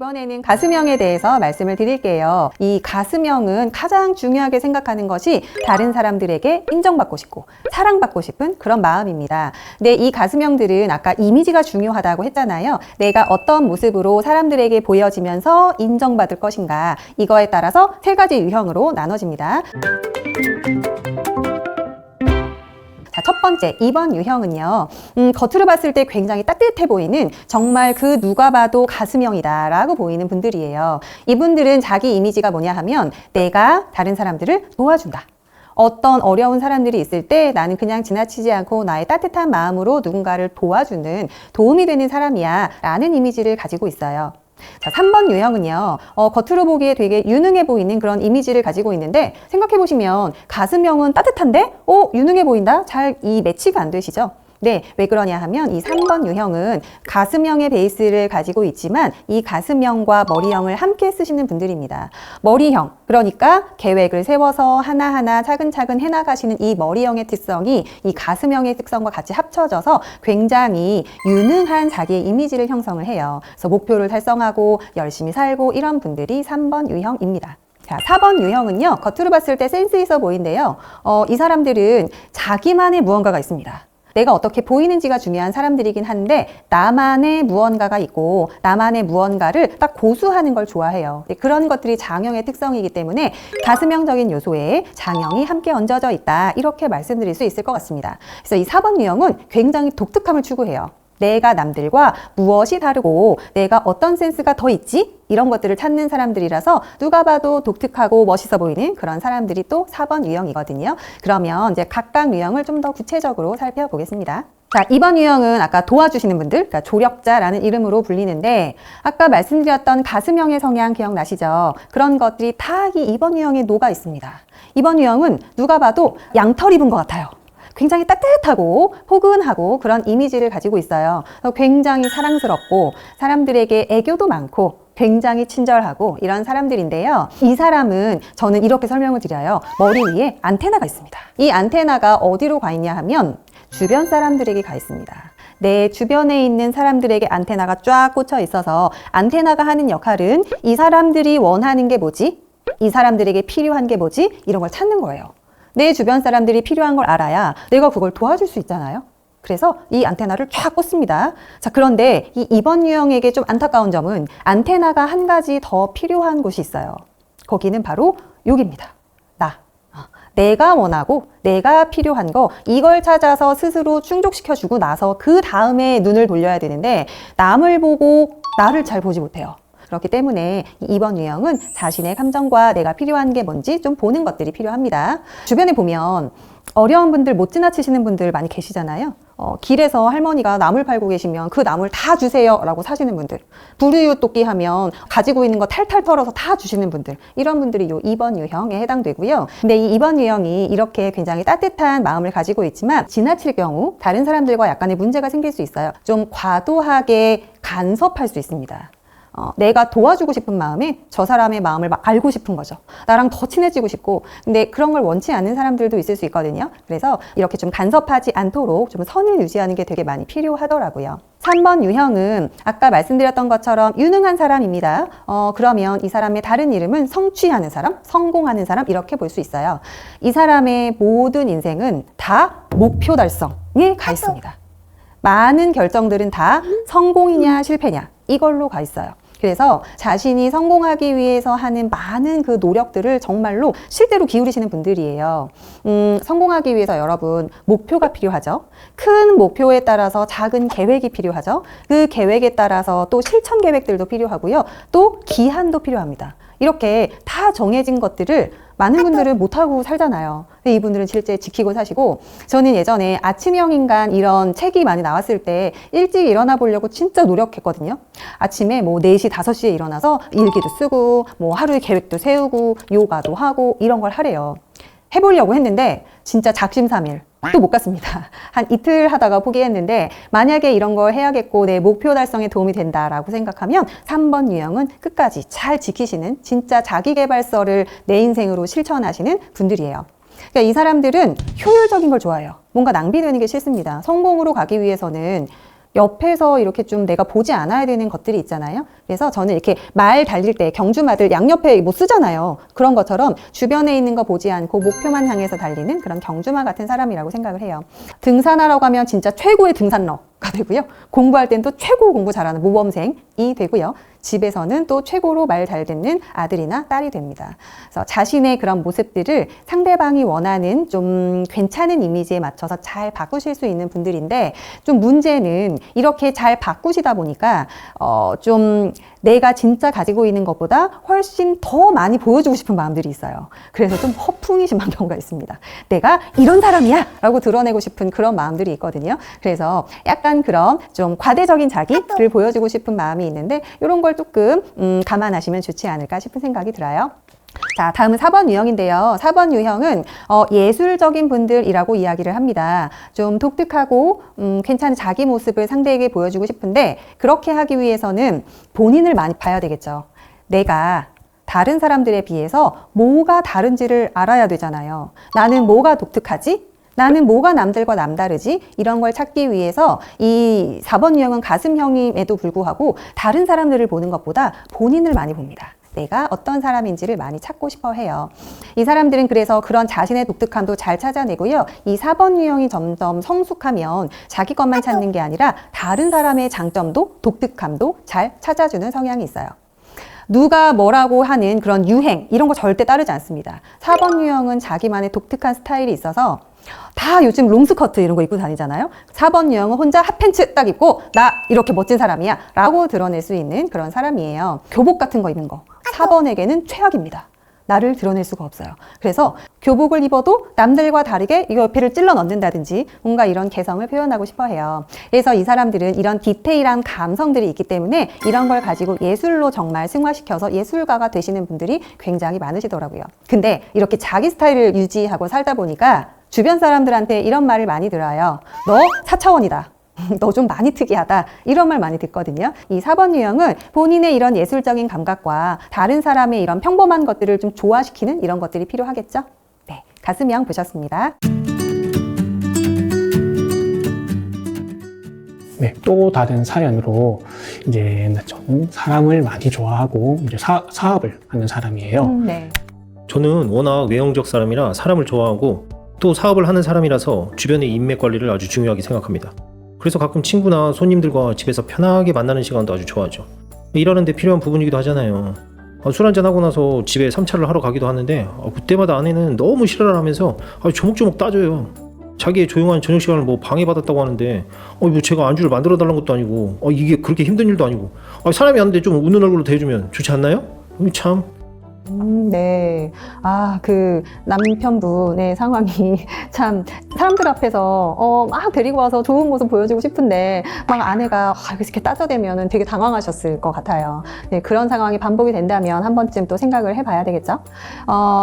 이번에는 가슴형에 대해서 말씀을 드릴게요. 이 가슴형은 가장 중요하게 생각하는 것이 다른 사람들에게 인정받고 싶고 사랑받고 싶은 그런 마음입니다. 근데 이 가슴형들은 아까 이미지가 중요하다고 했잖아요. 내가 어떤 모습으로 사람들에게 보여지면서 인정받을 것인가, 이거에 따라서 세 가지 유형으로 나눠집니다. 자, 첫 번째, 2번 유형은요. 겉으로 봤을 때 굉장히 따뜻해 보이는, 정말 그 누가 봐도 가슴형이다 라고 보이는 분들이에요. 이분들은 자기 이미지가 뭐냐 하면 내가 다른 사람들을 도와준다. 어떤 어려운 사람들이 있을 때 나는 그냥 지나치지 않고 나의 따뜻한 마음으로 누군가를 도와주는, 도움이 되는 사람이야 라는 이미지를 가지고 있어요. 자, 3번 유형은요, 겉으로 보기에 되게 유능해 보이는 그런 이미지를 가지고 있는데, 생각해보시면 가슴형은 따뜻한데 유능해 보인다? 잘 이 매치가 안 되시죠? 네, 왜 그러냐 하면 이 3번 유형은 가슴형의 베이스를 가지고 있지만 이 가슴형과 머리형을 함께 쓰시는 분들입니다. 머리형, 그러니까 계획을 세워서 하나하나 차근차근 해나가시는 이 머리형의 특성이 이 가슴형의 특성과 같이 합쳐져서 굉장히 유능한 자기의 이미지를 형성을 해요. 그래서 목표를 달성하고 열심히 살고 이런 분들이 3번 유형입니다. 자, 4번 유형은요, 겉으로 봤을 때 센스 있어 보이는데요. 이 사람들은 자기만의 무언가가 있습니다. 내가 어떻게 보이는지가 중요한 사람들이긴 한데 나만의 무언가가 있고 나만의 무언가를 딱 고수하는 걸 좋아해요. 그런 것들이 장형의 특성이기 때문에 가슴형적인 요소에 장형이 함께 얹어져 있다, 이렇게 말씀드릴 수 있을 것 같습니다. 그래서 이 4번 유형은 굉장히 독특함을 추구해요. 내가 남들과 무엇이 다르고 내가 어떤 센스가 더 있지? 이런 것들을 찾는 사람들이라서 누가 봐도 독특하고 멋있어 보이는 그런 사람들이 또 4번 유형이거든요. 그러면 이제 각각 유형을 좀 더 구체적으로 살펴보겠습니다. 자, 2번 유형은 아까 도와주시는 분들, 그러니까 조력자라는 이름으로 불리는데, 아까 말씀드렸던 가슴형의 성향 기억나시죠? 그런 것들이 다 이 2번 유형에 녹아 있습니다. 2번 유형은 누가 봐도 양털 입은 것 같아요. 굉장히 따뜻하고 포근하고 그런 이미지를 가지고 있어요. 굉장히 사랑스럽고 사람들에게 애교도 많고 굉장히 친절하고 이런 사람들인데요. 이 사람은 저는 이렇게 설명을 드려요. 머리 위에 안테나가 있습니다. 이 안테나가 어디로 가 있냐 하면 주변 사람들에게 가 있습니다. 내 주변에 있는 사람들에게 안테나가 쫙 꽂혀 있어서 안테나가 하는 역할은 이 사람들이 원하는 게 뭐지? 이 사람들에게 필요한 게 뭐지? 이런 걸 찾는 거예요. 내 주변 사람들이 필요한 걸 알아야 내가 그걸 도와줄 수 있잖아요. 그래서 이 안테나를 쫙 꽂습니다. 자, 그런데 이 2번 유형에게 좀 안타까운 점은 안테나가 한 가지 더 필요한 곳이 있어요. 거기는 바로 여기입니다. 내가 원하고 내가 필요한 거, 이걸 찾아서 스스로 충족시켜주고 나서 그 다음에 눈을 돌려야 되는데 남을 보고 나를 잘 보지 못해요. 그렇기 때문에 2번 유형은 자신의 감정과 내가 필요한 게 뭔지 좀 보는 것들이 필요합니다. 주변에 보면 어려운 분들, 못 지나치시는 분들 많이 계시잖아요. 길에서 할머니가 나물 팔고 계시면 그 나물 다 주세요 라고 사시는 분들, 불우이웃돕기 하면 가지고 있는 거 탈탈 털어서 다 주시는 분들, 이런 분들이 요 2번 유형에 해당되고요. 근데 이 2번 유형이 이렇게 굉장히 따뜻한 마음을 가지고 있지만 지나칠 경우 다른 사람들과 약간의 문제가 생길 수 있어요. 좀 과도하게 간섭할 수 있습니다. 내가 도와주고 싶은 마음에 저 사람의 마음을 막 알고 싶은 거죠. 나랑 더 친해지고 싶고, 근데 그런 걸 원치 않는 사람들도 있을 수 있거든요. 그래서 이렇게 좀 간섭하지 않도록 좀 선을 유지하는 게 되게 많이 필요하더라고요. 3번 유형은 아까 말씀드렸던 것처럼 유능한 사람입니다. 그러면 이 사람의 다른 이름은 성취하는 사람, 성공하는 사람, 이렇게 볼 수 있어요. 이 사람의 모든 인생은 다 목표 달성에 가 있습니다. 많은 결정들은 다 성공이냐 실패냐 이걸로 가 있어요. 그래서 자신이 성공하기 위해서 하는 많은 그 노력들을 정말로 실제로 기울이시는 분들이에요. 성공하기 위해서 여러분 목표가 필요하죠. 큰 목표에 따라서 작은 계획이 필요하죠. 그 계획에 따라서 또 실천 계획들도 필요하고요. 또 기한도 필요합니다. 이렇게 다 정해진 것들을 많은 분들은 못하고 살잖아요. 근데 이분들은 실제 지키고 사시고, 저는 예전에 아침형 인간 이런 책이 많이 나왔을 때 일찍 일어나 보려고 진짜 노력했거든요. 아침에 뭐 4시, 5시에 일어나서 일기도 쓰고 뭐 하루의 계획도 세우고 요가도 하고 이런 걸 하래요. 해보려고 했는데 진짜 작심삼일 또 못 갔습니다. 한 이틀 하다가 포기했는데, 만약에 이런 걸 해야겠고 내 목표 달성에 도움이 된다라고 생각하면 3번 유형은 끝까지 잘 지키시는 진짜 자기계발서를 내 인생으로 실천하시는 분들이에요. 그러니까 이 사람들은 효율적인 걸 좋아해요. 뭔가 낭비되는 게 싫습니다. 성공으로 가기 위해서는 옆에서 이렇게 좀 내가 보지 않아야 되는 것들이 있잖아요. 그래서 저는 이렇게 말 달릴 때 경주마들 양옆에 뭐 쓰잖아요. 그런 것처럼 주변에 있는 거 보지 않고 목표만 향해서 달리는 그런 경주마 같은 사람이라고 생각을 해요. 등산하라고 하면 진짜 최고의 등산러가 되고요. 공부할 땐 또 최고 공부 잘하는 모범생이 되고요. 집에서는 또 최고로 말 잘 듣는 아들이나 딸이 됩니다. 그래서 자신의 그런 모습들을 상대방이 원하는 좀 괜찮은 이미지에 맞춰서 잘 바꾸실 수 있는 분들인데, 좀 문제는 이렇게 잘 바꾸시다 보니까 좀 내가 진짜 가지고 있는 것보다 훨씬 더 많이 보여주고 싶은 마음들이 있어요. 그래서 좀 허풍이 심한 경우가 있습니다. 내가 이런 사람이야 라고 드러내고 싶은 그런 마음들이 있거든요. 그래서 약간 그런 좀 과대적인 자기를 보여주고 싶은 마음이 있는데, 이런 걸 조금 감안하시면 좋지 않을까 싶은 생각이 들어요. 자, 다음은 4번 유형인데요. 4번 유형은 예술적인 분들이라고 이야기를 합니다. 좀 독특하고 괜찮은 자기 모습을 상대에게 보여주고 싶은데, 그렇게 하기 위해서는 본인을 많이 봐야 되겠죠. 내가 다른 사람들에 비해서 뭐가 다른지를 알아야 되잖아요. 나는 뭐가 독특하지? 나는 뭐가 남들과 남다르지? 이런 걸 찾기 위해서 이 4번 유형은 가슴형임에도 불구하고 다른 사람들을 보는 것보다 본인을 많이 봅니다. 내가 어떤 사람인지를 많이 찾고 싶어 해요. 이 사람들은 그래서 그런 자신의 독특함도 잘 찾아내고요. 이 4번 유형이 점점 성숙하면 자기 것만 찾는 게 아니라 다른 사람의 장점도 독특함도 잘 찾아주는 성향이 있어요. 누가 뭐라고 하는 그런 유행 이런 거 절대 따르지 않습니다. 4번 유형은 자기만의 독특한 스타일이 있어서 다 요즘 롱스커트 이런 거 입고 다니잖아요. 4번 유형은 혼자 핫팬츠 딱 입고 나 이렇게 멋진 사람이야 라고 드러낼 수 있는 그런 사람이에요. 교복 같은 거 입는 거 4번에게는 최악입니다. 나를 드러낼 수가 없어요. 그래서 교복을 입어도 남들과 다르게 이 옆에를 찔러 넣는다든지 뭔가 이런 개성을 표현하고 싶어 해요. 그래서 이 사람들은 이런 디테일한 감성들이 있기 때문에 이런 걸 가지고 예술로 정말 승화시켜서 예술가가 되시는 분들이 굉장히 많으시더라고요. 근데 이렇게 자기 스타일을 유지하고 살다 보니까 주변 사람들한테 이런 말을 많이 들어요. 너 4차원이다. 너 좀 많이 특이하다. 이런 말 많이 듣거든요. 이 4번 유형은 본인의 이런 예술적인 감각과 다른 사람의 이런 평범한 것들을 좀 조화시키는 이런 것들이 필요하겠죠. 네, 가슴형 보셨습니다. 네, 또 다른 사연으로 이제 저는 사람을 많이 좋아하고 이제 사업을 하는 사람이에요. 네. 저는 워낙 외형적 사람이라 사람을 좋아하고 또 사업을 하는 사람이라서 주변의 인맥 관리를 아주 중요하게 생각합니다. 그래서 가끔 친구나 손님들과 집에서 편하게 만나는 시간도 아주 좋아하죠. 일하는데 필요한 부분이기도 하잖아요. 술 한잔 하고 나서 집에 3차를 하러 가기도 하는데 그때마다 아내는 너무 싫어를 하면서 조목조목 따져요. 자기의 조용한 저녁 시간을 뭐 방해받았다고 하는데 뭐 제가 안주를 만들어 달라는 것도 아니고 이게 그렇게 힘든 일도 아니고 사람이 왔는데 좀 웃는 얼굴로 대해주면 좋지 않나요? 참. 네. 그 남편분의 상황이 참 사람들 앞에서 막 데리고 와서 좋은 모습 보여주고 싶은데 막 아내가 이렇게 따져대면은 되게 당황하셨을 것 같아요. 네, 그런 상황이 반복이 된다면 한 번쯤 또 생각을 해봐야 되겠죠.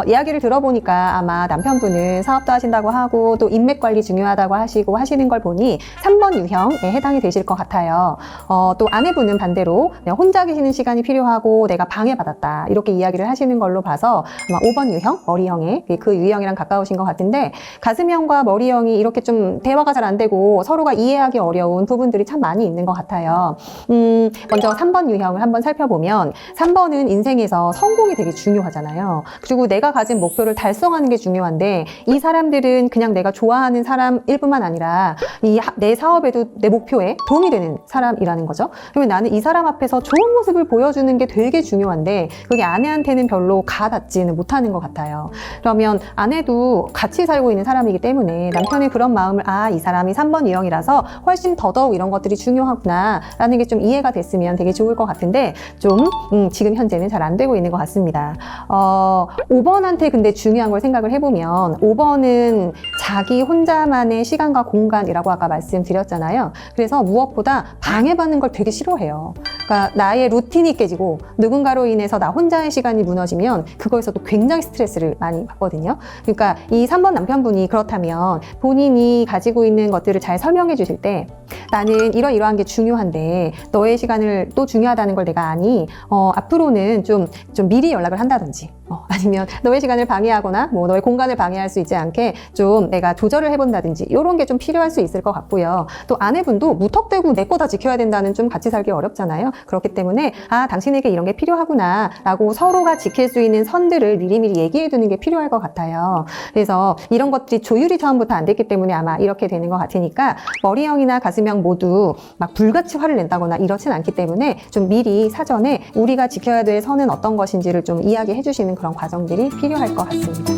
이야기를 들어보니까 아마 남편분은 사업도 하신다고 하고 또 인맥 관리 중요하다고 하시고 하시는 걸 보니 3번 유형에 해당이 되실 것 같아요. 또 아내분은 반대로 그냥 혼자 계시는 시간이 필요하고 내가 방해받았다 이렇게 이야기를 하시는 걸로 봐서 아마 5번 유형, 머리형에 그 유형이랑 가까우신 것 같은데, 가슴형과 머리형이 이렇게 좀 대화가 잘 안 되고 서로가 이해하기 어려운 부분들이 참 많이 있는 것 같아요. 먼저 3번 유형을 한번 살펴보면 3번은 인생에서 성공이 되게 중요하잖아요. 그리고 내가 가진 목표를 달성하는 게 중요한데 이 사람들은 그냥 내가 좋아하는 사람일 뿐만 아니라 내 사업에도 내 목표에 도움이 되는 사람이라는 거죠. 그러면 나는 이 사람 앞에서 좋은 모습을 보여주는 게 되게 중요한데 그게 아내한테는 별로 가닿지는 못하는 것 같아요. 그러면 아내도 같이 살고 있는 사람이기 때문에 남편의 그런 마음을 이 사람이 3번 유형이라서 훨씬 더더욱 이런 것들이 중요하구나 라는 게 좀 이해가 됐으면 되게 좋을 것 같은데 좀 지금 현재는 잘 안 되고 있는 것 같습니다. 5번한테 근데 중요한 걸 생각을 해보면 5번은 자기 혼자만의 시간과 공간이라고 아까 말씀드렸잖아요. 그래서 무엇보다 방해받는 걸 되게 싫어해요. 그러니까 나의 루틴이 깨지고 누군가로 인해서 나 혼자의 시간이 무너지고 무너지면 그거에서도 굉장히 스트레스를 많이 받거든요. 그러니까 이 3번 남편분이 그렇다면 본인이 가지고 있는 것들을 잘 설명해 주실 때 나는 이러이러한 게 중요한데 너의 시간을 또 중요하다는 걸 내가 아니 앞으로는 좀 미리 연락을 한다든지 아니면 너의 시간을 방해하거나 뭐 너의 공간을 방해할 수 있지 않게 좀 내가 조절을 해본다든지 이런 게 좀 필요할 수 있을 것 같고요. 또 아내분도 무턱대고 내 거 다 지켜야 된다는 좀 같이 살기 어렵잖아요. 그렇기 때문에 당신에게 이런 게 필요하구나 라고 서로가 지킬 수 있는 선들을 미리미리 얘기해 두는 게 필요할 것 같아요. 그래서 이런 것들이 조율이 처음부터 안 됐기 때문에 아마 이렇게 되는 것 같으니까 머리형이나 가슴형 모두 막 불같이 화를 낸다거나 이렇진 않기 때문에 좀 미리 사전에 우리가 지켜야 될 선은 어떤 것인지를 좀 이야기해 주시는 그런 과정들이 필요할 것 같습니다.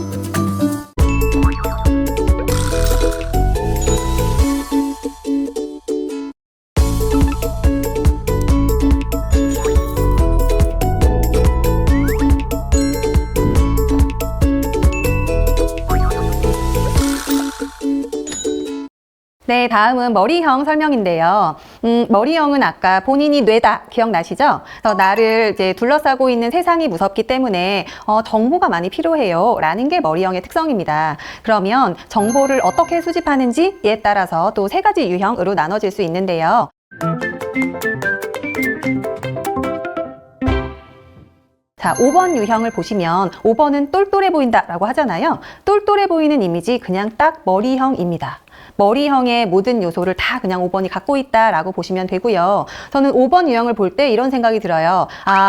네, 다음은 머리형 설명인데요. 머리형은 아까 본인이 뇌다 기억나시죠? 그래서 나를 이제 둘러싸고 있는 세상이 무섭기 때문에 정보가 많이 필요해요 라는 게 머리형의 특성입니다. 그러면 정보를 어떻게 수집하는지에 따라서 또 3가지 유형으로 나눠질 수 있는데요. 자, 5번 유형을 보시면 5번은 똘똘해 보인다라고 하잖아요. 똘똘해 보이는 이미지 그냥 딱 머리형입니다. 머리형의 모든 요소를 다 그냥 5번이 갖고 있다라고 보시면 되고요. 저는 5번 유형을 볼 때 이런 생각이 들어요.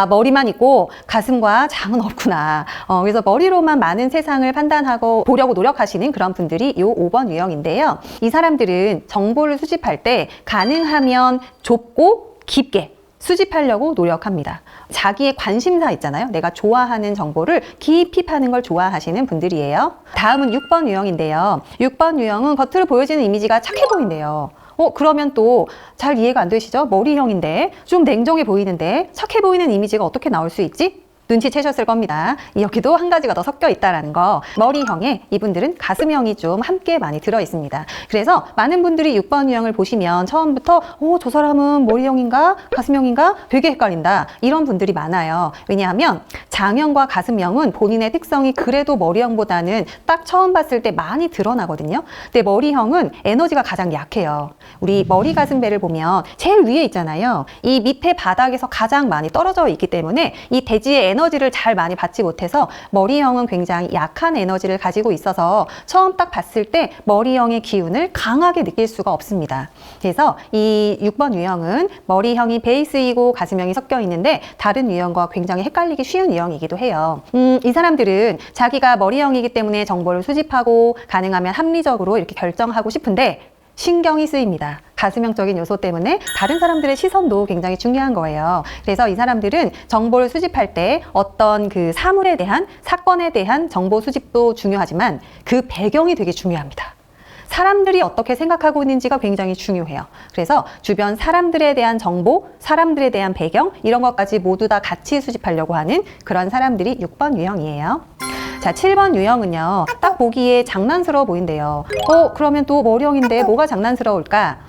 머리만 있고 가슴과 장은 없구나. 그래서 머리로만 많은 세상을 판단하고 보려고 노력하시는 그런 분들이 이 5번 유형인데요. 이 사람들은 정보를 수집할 때 가능하면 좁고 깊게 수집하려고 노력합니다. 자기의 관심사 있잖아요. 내가 좋아하는 정보를 깊이 파는 걸 좋아하시는 분들이에요. 다음은 6번 유형인데요. 6번 유형은 겉으로 보여지는 이미지가 착해 보인대요. 그러면 또 잘 이해가 안 되시죠? 머리형인데 좀 냉정해 보이는데 착해 보이는 이미지가 어떻게 나올 수 있지? 눈치채셨을 겁니다. 여기도 한 가지가 더 섞여 있다라는 거. 머리형에 이분들은 가슴형이 좀 함께 많이 들어 있습니다. 그래서 많은 분들이 6번 유형을 보시면 처음부터 저 사람은 머리형인가 가슴형인가 되게 헷갈린다 이런 분들이 많아요. 왜냐하면 장형과 가슴형은 본인의 특성이 그래도 머리형보다는 딱 처음 봤을 때 많이 드러나거든요. 근데 머리형은 에너지가 가장 약해요. 우리 머리 가슴배를 보면 제일 위에 있잖아요. 이 밑에 바닥에서 가장 많이 떨어져 있기 때문에 이 대지의 에너지를 잘 많이 받지 못해서 머리형은 굉장히 약한 에너지를 가지고 있어서 처음 딱 봤을 때 머리형의 기운을 강하게 느낄 수가 없습니다. 그래서 이 6번 유형은 머리형이 베이스이고 가슴형이 섞여 있는데 다른 유형과 굉장히 헷갈리기 쉬운 유형이기도 해요. 이 사람들은 자기가 머리형이기 때문에 정보를 수집하고 가능하면 합리적으로 이렇게 결정하고 싶은데 신경이 쓰입니다. 가슴형적인 요소 때문에 다른 사람들의 시선도 굉장히 중요한 거예요. 그래서 이 사람들은 정보를 수집할 때 어떤 그 사물에 대한 사건에 대한 정보 수집도 중요하지만 그 배경이 되게 중요합니다. 사람들이 어떻게 생각하고 있는지가 굉장히 중요해요. 그래서 주변 사람들에 대한 정보, 사람들에 대한 배경 이런 것까지 모두 다 같이 수집하려고 하는 그런 사람들이 6번 유형이에요. 자, 7번 유형은요. 딱 보기에 장난스러워 보인대요. 그러면 또 머리형인데 뭐가 장난스러울까?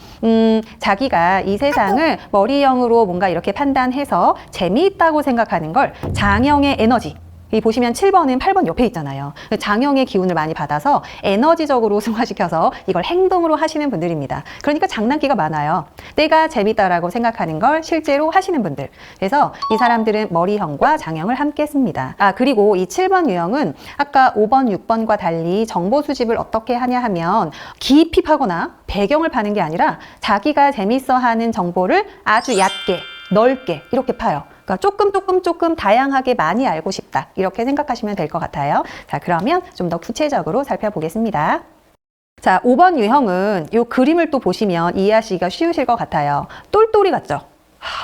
자기가 이 세상을 머리형으로 뭔가 이렇게 판단해서 재미있다고 생각하는 걸 장형의 에너지, 이 보시면 7번은 8번 옆에 있잖아요. 장형의 기운을 많이 받아서 에너지적으로 승화시켜서 이걸 행동으로 하시는 분들입니다. 그러니까 장난기가 많아요. 내가 재밌다라고 생각하는 걸 실제로 하시는 분들. 그래서 이 사람들은 머리형과 장형을 함께 씁니다. 그리고 이 7번 유형은 아까 5번, 6번과 달리 정보 수집을 어떻게 하냐 하면 깊이 파거나 배경을 파는 게 아니라 자기가 재밌어 하는 정보를 아주 얕게, 넓게 이렇게 파요. 그러니까 조금 다양하게 많이 알고 싶다 이렇게 생각하시면 될 것 같아요. 자, 그러면 좀 더 구체적으로 살펴보겠습니다. 자, 5번 유형은 이 그림을 또 보시면 이해하시기가 쉬우실 것 같아요. 똘똘이 같죠?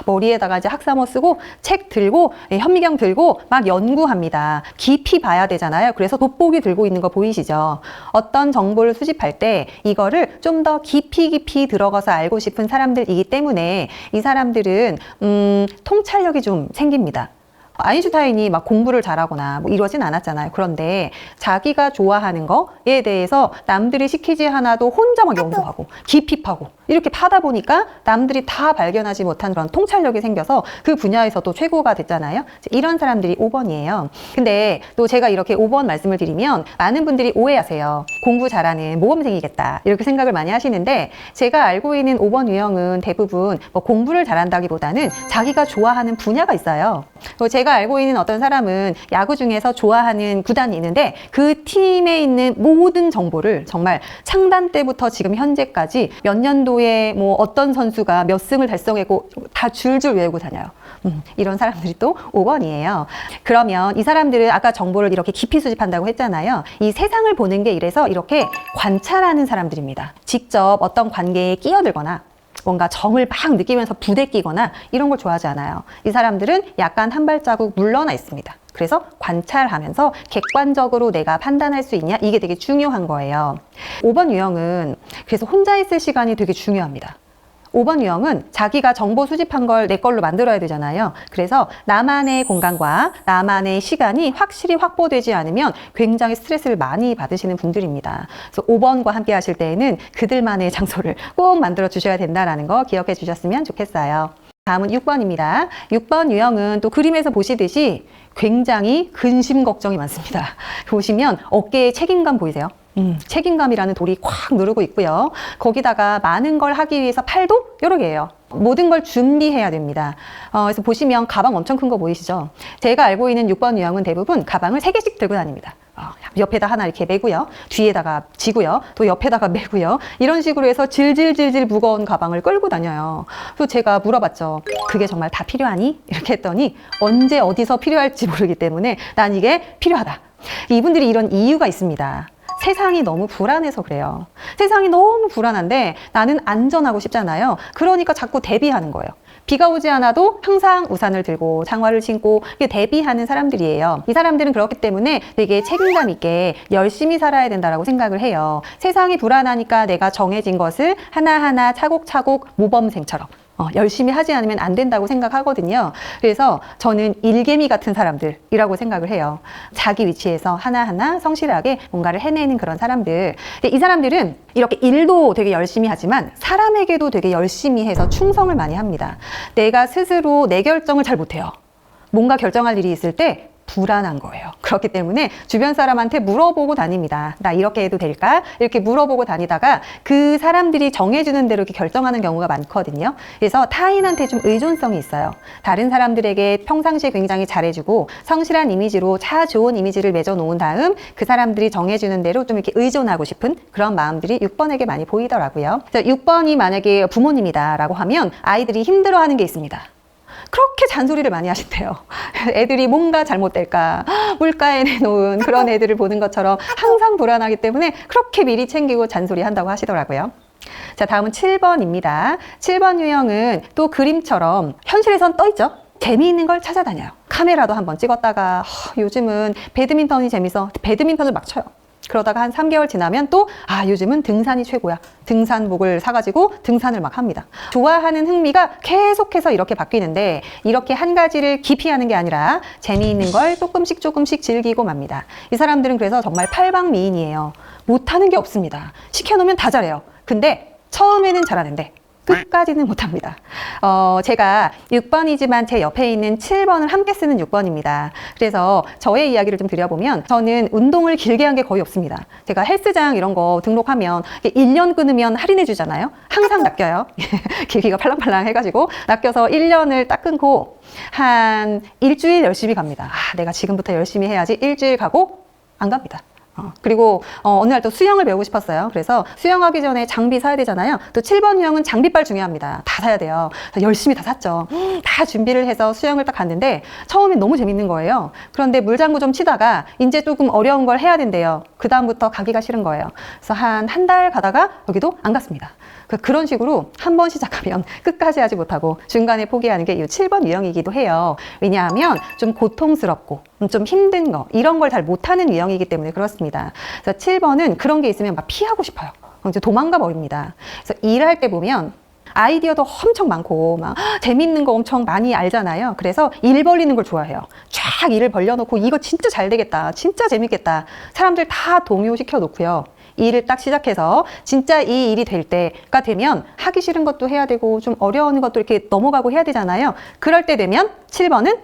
머리에다가 이제 학사모 쓰고 책 들고 현미경 들고 막 연구합니다. 깊이 봐야 되잖아요. 그래서 돋보기 들고 있는 거 보이시죠? 어떤 정보를 수집할 때 이거를 좀 더 깊이 들어가서 알고 싶은 사람들이기 때문에 이 사람들은 통찰력이 좀 생깁니다. 아인슈타인이 막 공부를 잘하거나 뭐 이러진 않았잖아요. 그런데 자기가 좋아하는 거에 대해서 남들이 시키지 않아도 혼자 막 연구하고 깊이 파고 이렇게 파다 보니까 남들이 다 발견하지 못한 그런 통찰력이 생겨서 그 분야에서도 최고가 됐잖아요. 이런 사람들이 5번이에요. 근데 또 제가 이렇게 5번 말씀을 드리면 많은 분들이 오해하세요. 공부 잘하는 모범생이겠다 이렇게 생각을 많이 하시는데, 제가 알고 있는 5번 유형은 대부분 뭐 공부를 잘한다기보다는 자기가 좋아하는 분야가 있어요. 제가 알고 있는 어떤 사람은 야구 중에서 좋아하는 구단이 있는데 그 팀에 있는 모든 정보를 정말 창단 때부터 지금 현재까지 몇 년도에 뭐 어떤 선수가 몇 승을 달성했고 다 줄줄 외우고 다녀요. 이런 사람들이 또 5번이에요. 그러면 이 사람들은 아까 정보를 이렇게 깊이 수집한다고 했잖아요. 이 세상을 보는 게 이래서 이렇게 관찰하는 사람들입니다. 직접 어떤 관계에 끼어들거나 뭔가 정을 막 느끼면서 부대끼거나 이런 걸 좋아하지 않아요. 이 사람들은 약간 한 발자국 물러나 있습니다. 그래서 관찰하면서 객관적으로 내가 판단할 수 있냐, 이게 되게 중요한 거예요. 5번 유형은 그래서 혼자 있을 시간이 되게 중요합니다. 5번 유형은 자기가 정보 수집한 걸 내 걸로 만들어야 되잖아요. 그래서 나만의 공간과 나만의 시간이 확실히 확보되지 않으면 굉장히 스트레스를 많이 받으시는 분들입니다. 그래서 5번과 함께 하실 때에는 그들만의 장소를 꼭 만들어 주셔야 된다는 거 기억해 주셨으면 좋겠어요. 다음은 6번입니다. 6번 유형은 또 그림에서 보시듯이 굉장히 근심 걱정이 많습니다. 보시면 어깨에 책임감 보이세요? 책임감이라는 돌이 콱 누르고 있고요. 거기다가 많은 걸 하기 위해서 팔도 여러 개예요. 모든 걸 준비해야 됩니다. 그래서 보시면 가방 엄청 큰 거 보이시죠? 제가 알고 있는 6번 유형은 대부분 가방을 3개씩 들고 다닙니다. 옆에다 하나 이렇게 메고요. 뒤에다가 지고요. 또 옆에다가 메고요. 이런 식으로 해서 질질질질 무거운 가방을 끌고 다녀요. 그래서 제가 물어봤죠. 그게 정말 다 필요하니? 이렇게 했더니 언제 어디서 필요할지 모르기 때문에 난 이게 필요하다. 이분들이 이런 이유가 있습니다. 세상이 너무 불안해서 그래요. 세상이 너무 불안한데 나는 안전하고 싶잖아요. 그러니까 자꾸 대비하는 거예요. 비가 오지 않아도 항상 우산을 들고 장화를 신고 대비하는 사람들이에요. 이 사람들은 그렇기 때문에 되게 책임감 있게 열심히 살아야 된다고 생각을 해요. 세상이 불안하니까 내가 정해진 것을 하나하나 차곡차곡 모범생처럼 열심히 하지 않으면 안 된다고 생각하거든요. 그래서 저는 일개미 같은 사람들이라고 생각을 해요. 자기 위치에서 하나하나 성실하게 뭔가를 해내는 그런 사람들. 근데 이 사람들은 이렇게 일도 되게 열심히 하지만 사람에게도 되게 열심히 해서 충성을 많이 합니다. 내가 스스로 내 결정을 잘 못해요. 뭔가 결정할 일이 있을 때 불안한 거예요. 그렇기 때문에 주변 사람한테 물어보고 다닙니다. 나 이렇게 해도 될까? 이렇게 물어보고 다니다가 그 사람들이 정해주는 대로 이렇게 결정하는 경우가 많거든요. 그래서 타인한테 좀 의존성이 있어요. 다른 사람들에게 평상시에 굉장히 잘해주고 성실한 이미지로 좋은 이미지를 맺어놓은 다음 그 사람들이 정해주는 대로 좀 이렇게 의존하고 싶은 그런 마음들이 6번에게 많이 보이더라고요. 6번이 만약에 부모님이다라고 하면 아이들이 힘들어하는 게 있습니다. 그렇게 잔소리를 많이 하신대요. 애들이 뭔가 잘못될까 물가에 내놓은 그런 애들을 보는 것처럼 항상 불안하기 때문에 그렇게 미리 챙기고 잔소리 한다고 하시더라고요. 자, 다음은 7번입니다. 7번 유형은 또 그림처럼 현실에선 떠있죠. 재미있는 걸 찾아다녀요. 카메라도 한번 찍었다가 요즘은 배드민턴이 재밌어 배드민턴을 막 쳐요. 그러다가 한 3개월 지나면 또 요즘은 등산이 최고야. 등산복을 사가지고 등산을 막 합니다. 좋아하는 흥미가 계속해서 이렇게 바뀌는데 이렇게 한 가지를 깊이 하는 게 아니라 재미있는 걸 조금씩 즐기고 맙니다. 이 사람들은 그래서 정말 팔방미인이에요. 못하는 게 없습니다. 시켜놓으면 다 잘해요. 근데 처음에는 잘하는데 끝까지는 못합니다. 제가 6번이지만 제 옆에 있는 7번을 함께 쓰는 6번입니다. 그래서 저의 이야기를 좀 드려보면 저는 운동을 길게 한 게 거의 없습니다. 제가 헬스장 이런 거 등록하면 1년 끊으면 할인해 주잖아요. 항상 낚여요. 길기가 팔랑팔랑 해가지고 낚여서 1년을 딱 끊고 한 일주일 열심히 갑니다. 내가 지금부터 열심히 해야지. 일주일 가고 안 갑니다. 그리고 어느 날 또 수영을 배우고 싶었어요. 그래서 수영하기 전에 장비 사야 되잖아요. 또 7번 유형은 장비빨 중요합니다. 다 사야 돼요. 열심히 다 샀죠. 다 준비를 해서 수영을 딱 갔는데 처음엔 너무 재밌는 거예요. 그런데 물장구 좀 치다가 이제 조금 어려운 걸 해야 된대요. 그 다음부터 가기가 싫은 거예요. 그래서 한 달 가다가 여기도 안 갔습니다. 그런 식으로 한 번 시작하면 끝까지 하지 못하고 중간에 포기하는 게 이 7번 유형이기도 해요. 왜냐하면 좀 고통스럽고 좀 힘든 거 이런 걸 잘 못하는 유형이기 때문에 그렇습니다. 그래서 7번은 그런 게 있으면 막 피하고 싶어요. 이제 도망가 버립니다. 그래서 일할 때 보면 아이디어도 엄청 많고 막 재밌는 거 엄청 많이 알잖아요. 그래서 일 벌리는 걸 좋아해요. 쫙 일을 벌려놓고 이거 진짜 잘 되겠다. 진짜 재밌겠다. 사람들 다 동요시켜 놓고요. 일을 딱 시작해서 진짜 이 일이 될 때가 되면 하기 싫은 것도 해야 되고 좀 어려운 것도 이렇게 넘어가고 해야 되잖아요. 그럴 때 되면 7번은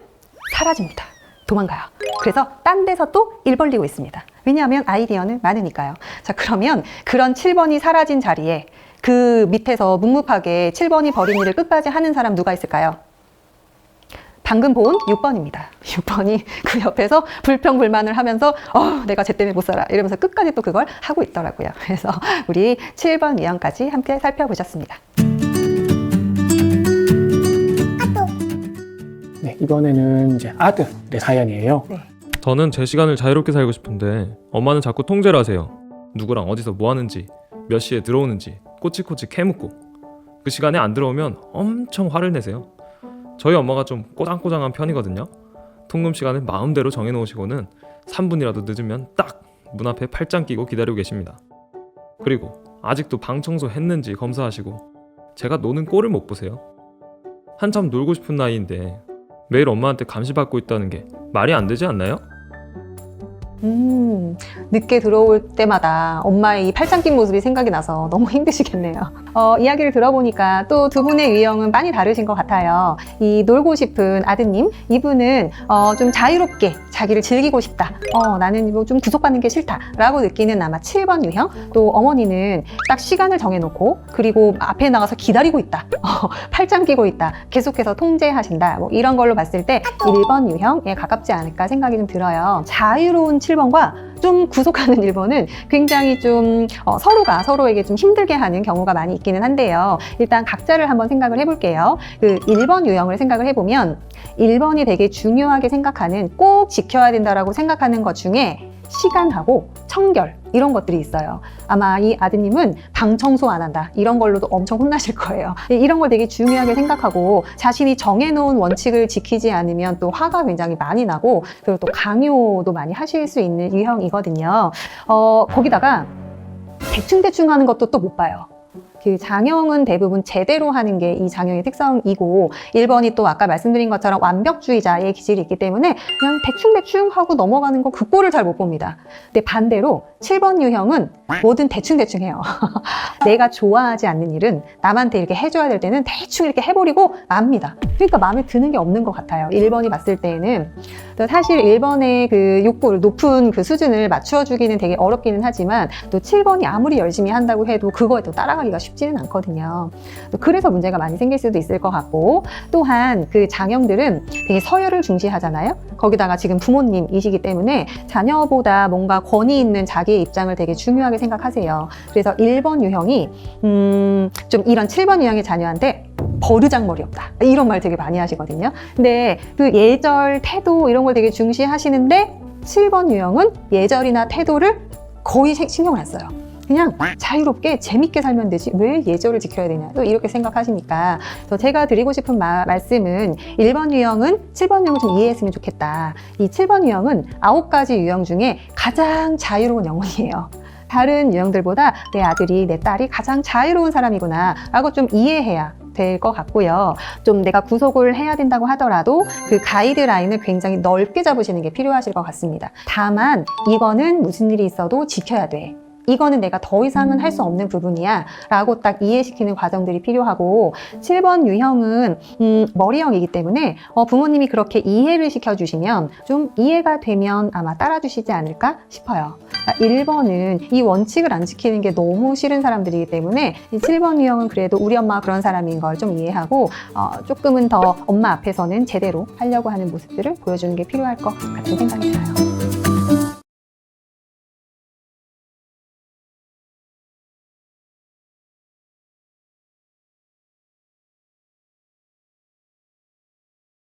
사라집니다. 도망가요. 그래서 딴 데서 또 일 벌리고 있습니다. 왜냐하면 아이디어는 많으니까요. 자, 그러면 그런 7번이 사라진 자리에 그 밑에서 묵묵하게 7번이 벌인 일을 끝까지 하는 사람 누가 있을까요? 방금 본 6번입니다. 6번이 그 옆에서 불평불만을 하면서 내가 쟤 때문에 못 살아 이러면서 끝까지 또 그걸 하고 있더라고요. 그래서 우리 7번 유형까지 함께 살펴보셨습니다. 네, 이번에는 이제 아들의 사연이에요. 저는 제 시간을 자유롭게 살고 싶은데 엄마는 자꾸 통제를 하세요. 누구랑 어디서 뭐 하는지, 몇 시에 들어오는지 꼬치꼬치 캐묻고 그 시간에 안 들어오면 엄청 화를 내세요. 저희 엄마가 좀 꼬장꼬장한 편이거든요. 통금 시간을 마음대로 정해놓으시고는 3분이라도 늦으면 딱 문 앞에 팔짱 끼고 기다리고 계십니다. 그리고 아직도 방 청소 했는지 검사하시고 제가 노는 꼴을 못 보세요. 한참 놀고 싶은 나이인데 매일 엄마한테 감시받고 있다는 게 말이 안 되지 않나요? 늦게 들어올 때마다 엄마의 이 팔짱 낀 모습이 생각이 나서 너무 힘드시겠네요. 이야기를 들어보니까 또 두 분의 유형은 많이 다르신 것 같아요. 이 놀고 싶은 아드님, 이분은 좀 자유롭게 자기를 즐기고 싶다. 나는 뭐 좀 구속받는 게 싫다. 라고 느끼는 아마 7번 유형. 또 어머니는 딱 시간을 정해놓고 그리고 앞에 나가서 기다리고 있다. 팔짱 끼고 있다. 계속해서 통제하신다. 뭐 이런 걸로 봤을 때 1번 유형에 가깝지 않을까 생각이 좀 들어요. 자유로운 7번과 좀 구속하는 1번은 굉장히 좀 서로가 서로에게 좀 힘들게 하는 경우가 많이 있기는 한데요. 일단 각자를 한번 생각을 해볼게요. 그 1번 유형을 생각을 해보면 1번이 되게 중요하게 생각하는 꼭 지켜야 된다라고 생각하는 것 중에 시간하고 청결 이런 것들이 있어요. 아마 이 아드님은 방 청소 안 한다 이런 걸로도 엄청 혼나실 거예요. 이런 걸 되게 중요하게 생각하고 자신이 정해놓은 원칙을 지키지 않으면 또 화가 굉장히 많이 나고 그리고 또 강요도 많이 하실 수 있는 유형이거든요. 거기다가 대충대충 하는 것도 또 못 봐요. 그 장형은 대부분 제대로 하는 게 이 장형의 특성이고 1번이 또 아까 말씀드린 것처럼 완벽주의자의 기질이 있기 때문에 그냥 대충대충 하고 넘어가는 거 그 꼴을 잘 못 봅니다. 근데 반대로 7번 유형은 뭐든 대충대충 해요. 내가 좋아하지 않는 일은 남한테 이렇게 해줘야 될 때는 대충 이렇게 해버리고 맙니다. 그러니까 마음에 드는 게 없는 것 같아요. 1번이 봤을 때는. 사실 1번의 그 욕구를 높은 그 수준을 맞춰주기는 되게 어렵기는 하지만 또 7번이 아무리 열심히 한다고 해도 그거에 또 따라가기가 쉽지는 않거든요. 그래서 문제가 많이 생길 수도 있을 것 같고 또한 그 장형들은 되게 서열을 중시하잖아요. 거기다가 지금 부모님이시기 때문에 자녀보다 뭔가 권위 있는 자기의 입장을 되게 중요하게 생각하세요. 그래서 1번 유형이 좀 이런 7번 유형의 자녀한테 버르장머리 없다 이런 말 되게 많이 하시거든요. 근데 그 예절, 태도 이런 걸 되게 중시하시는데 7번 유형은 예절이나 태도를 거의 신경을 안 써요. 그냥 자유롭게 재밌게 살면 되지 왜 예절을 지켜야 되냐 또 이렇게 생각하시니까 그래서 제가 드리고 싶은 말씀은 1번 유형은 7번 유형을 좀 이해했으면 좋겠다. 이 7번 유형은 9가지 유형 중에 가장 자유로운 영혼이에요. 다른 유형들보다 내 아들이 내 딸이 가장 자유로운 사람이구나 라고 좀 이해해야 될 것 같고요. 좀 내가 구속을 해야 된다고 하더라도 그 가이드라인을 굉장히 넓게 잡으시는 게 필요하실 것 같습니다. 다만 이거는 무슨 일이 있어도 지켜야 돼. 이거는 내가 더 이상은 할 수 없는 부분이야 라고 딱 이해시키는 과정들이 필요하고 7번 유형은 머리형이기 때문에 부모님이 그렇게 이해를 시켜주시면 좀 이해가 되면 아마 따라주시지 않을까 싶어요. 1번은 이 원칙을 안 지키는 게 너무 싫은 사람들이기 때문에 이 7번 유형은 그래도 우리 엄마가 그런 사람인 걸 좀 이해하고 조금은 더 엄마 앞에서는 제대로 하려고 하는 모습들을 보여주는 게 필요할 것 같은 생각이 들어요.